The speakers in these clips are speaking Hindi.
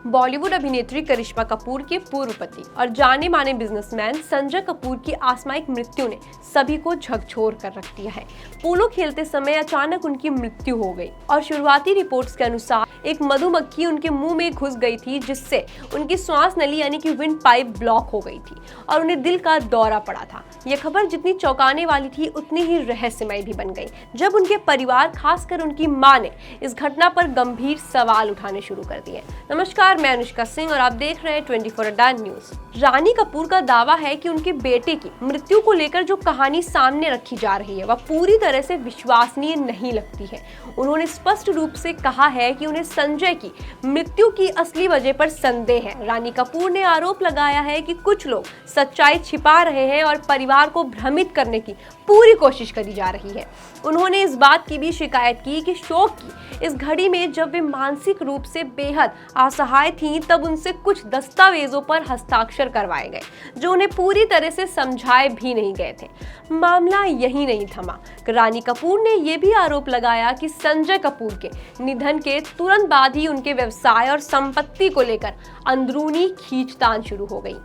बॉलीवुड अभिनेत्री करिश्मा कपूर के पूर्व पति और जाने माने बिजनेसमैन संजय कपूर की आकस्मिक मृत्यु ने सभी को झकझोर कर रख दिया है। पोलो खेलते समय अचानक उनकी मृत्यु हो गई और शुरुआती रिपोर्ट्स के अनुसार एक मधुमक्खी उनके मुंह में घुस गई थी, जिससे उनकी श्वास नली यानी कि विंड पाइप ब्लॉक हो गई थी और उन्हें दिल का दौरा पड़ा था। यह खबर जितनी चौंकाने वाली थी उतनी ही रहस्यमय भी बन गई जब उनके परिवार, खासकर उनकी मां ने इस घटना पर गंभीर सवाल उठाने शुरू कर दिए। नमस्कार, मैं अनुष्का सिंह और आप देख रहे हैं 24 न्यूज। रानी कपूर का दावा है कि उनके बेटे की मृत्यु को लेकर जो कहानी सामने रखी जा रही है वह पूरी तरह से विश्वसनीय नहीं लगती है। उन्होंने स्पष्ट रूप से कहा है कि उन्हें संजय की मृत्यु की असली वजह पर संदेह है। रानी कपूर ने आरोप लगाया है कि कुछ लोग सच्चाई छिपा रहे हैं और परिवार को भ्रमित करने की पूरी कोशिश करी जा रही है। उन्होंने इस बात की भी शिकायत की कि शोक की इस घड़ी में जब वे मानसिक रूप से बेहद असहाय थीं, तब उनसे कुछ दस्तावेजों पर हस्ताक्षर करवाए गए जो उन्हें पूरी तरह से समझाए भी नहीं गए थे। मामला यही नहीं थमा। रानी कपूर ने यह भी आरोप लगाया कि संजय कपूर के निधन के तुरंत बाद ही उनके व्यवसाय और संपत्ति को लेकर अंदरूनी खींचतान शुरू हो गई।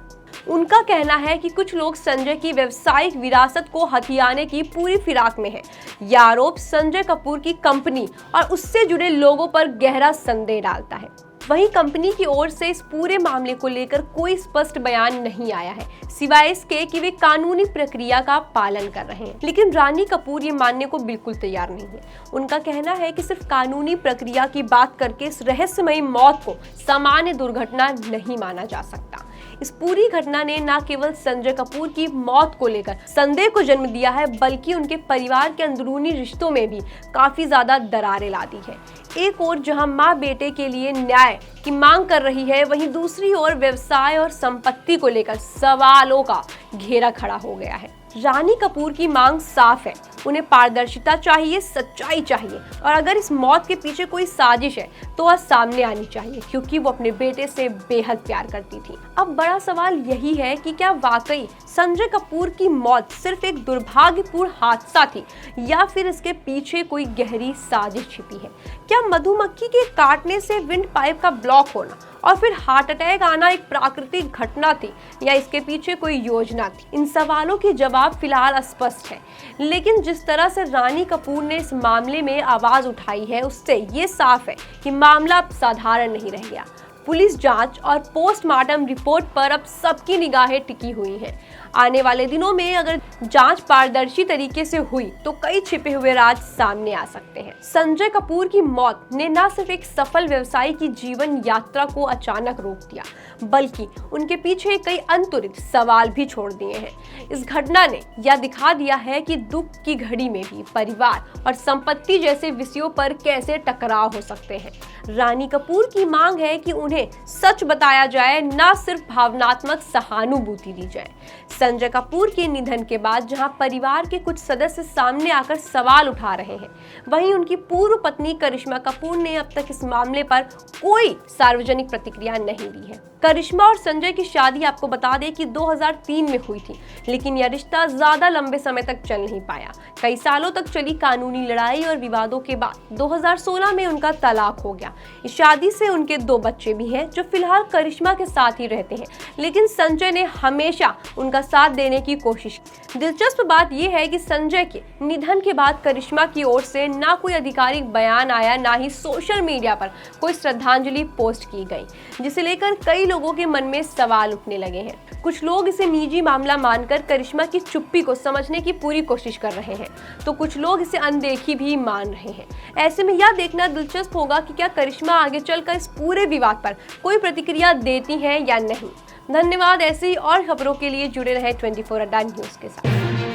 उनका कहना है कि कुछ लोग संजय की व्यावसायिक विरासत को हथियाने की पूरी फिराक में हैं। यह आरोप संजय कपूर की कंपनी और उससे जुड़े लोगों पर गहरा संदेह डालता है। वहीं कंपनी की ओर से इस पूरे मामले को लेकर कोई स्पष्ट बयान नहीं आया है, सिवाय इसके कि वे कानूनी प्रक्रिया का पालन कर रहे हैं। लेकिन रानी कपूर ये मानने को बिल्कुल तैयार नहीं है। उनका कहना है कि सिर्फ कानूनी प्रक्रिया की बात करके इस रहस्यमयी मौत को सामान्य दुर्घटना नहीं माना जा सकता। इस पूरी घटना ने न केवल संजय कपूर की मौत को लेकर संदेह को जन्म दिया है, बल्कि उनके परिवार के अंदरूनी रिश्तों में भी काफी ज्यादा दरारें ला दी है। एक ओर जहां मां बेटे के लिए न्याय की मांग कर रही है, वहीं दूसरी ओर व्यवसाय और संपत्ति को लेकर सवालों का घेरा खड़ा हो गया है। रानी कपूर की मांग साफ है, उन्हें पारदर्शिता चाहिए, सच्चाई चाहिए और अगर इस मौत के पीछे कोई साजिश है तो वह सामने आनी चाहिए, क्योंकि वो अपने बेटे से बेहद प्यार करती थी। अब बड़ा सवाल यही है कि क्या वाकई संजय कपूर की मौत सिर्फ एक दुर्भाग्यपूर्ण हादसा थी या फिर इसके पीछे कोई गहरी साजिश छिपी है? क्या मधुमक्खी के काटने से विंड पाइप का ब्लॉक होना और फिर हार्ट अटैक आना एक प्राकृतिक घटना थी या इसके पीछे कोई योजना थी? इन सवालों के जवाब फिलहाल अस्पष्ट है, लेकिन जिस तरह से रानी कपूर ने इस मामले में आवाज उठाई है उससे ये साफ है कि मामला अब साधारण नहीं रह गया। पुलिस जांच और पोस्टमार्टम रिपोर्ट पर अब सबकी निगाहें टिकी हुई हैं। आने वाले दिनों में अगर जांच पारदर्शी तरीके से हुई तो कई छिपे हुए राज सामने आ सकते हैं। संजय कपूर की मौत ने न सिर्फ एक सफल व्यवसायी की जीवन यात्रा को अचानक रोक दिया, बल्कि उनके पीछे कई अनतुरित सवाल भी छोड़ दिए हैं। इस घटना ने यह दिखा दिया है कि दुख की घड़ी में भी परिवार और संपत्ति जैसे विषयों पर कैसे टकराव हो सकते हैं। रानी कपूर की मांग है कि उन्हें सच बताया जाए, न सिर्फ भावनात्मक सहानुभूति दी जाए। संजय कपूर के निधन के बाद जहां परिवार के कुछ सदस्य सामने आकर सवाल उठा रहे हैं, वहीं उनकी पूर्व पत्नी करिश्मा कपूर ने अब तक इस मामले पर कोई सार्वजनिक प्रतिक्रिया नहीं दी है। करिश्मा और संजय की शादी आपको बता दें कि 2003 में हुई थी, लेकिन यह रिश्ता ज्यादा लंबे समय तक चल नहीं पाया। कई सालों तक चली कानूनी लड़ाई और विवादों के बाद 2016 में उनका तलाक हो गया। इस शादी से उनके 2 बच्चे भी हैं जो फिलहाल करिश्मा के साथ ही रहते हैं, लेकिन संजय ने हमेशा उनका साथ देने की कोशिश की। दिलचस्प बात यह है कि संजय के निधन के बाद करिश्मा की ओर से ना कोई आधिकारिक बयान आया, ना ही सोशल मीडिया पर कोई श्रद्धांजलि पोस्ट की गई, जिसे लेकर कई लोगों के मन में सवाल उठने लगे हैं। कुछ लोग इसे निजी मामला मानकर करिश्मा की चुप्पी को समझने की पूरी कोशिश कर रहे हैं, तो कुछ लोग इसे अनदेखी भी मान रहे हैं। ऐसे में यह देखना दिलचस्प होगा कि क्या करिश्मा आगे चलकर इस पूरे विवाद पर कोई प्रतिक्रिया देती हैं या नहीं। धन्यवाद। ऐसे ही और खबरों के लिए जुड़े रहे 24 न्यूज के साथ।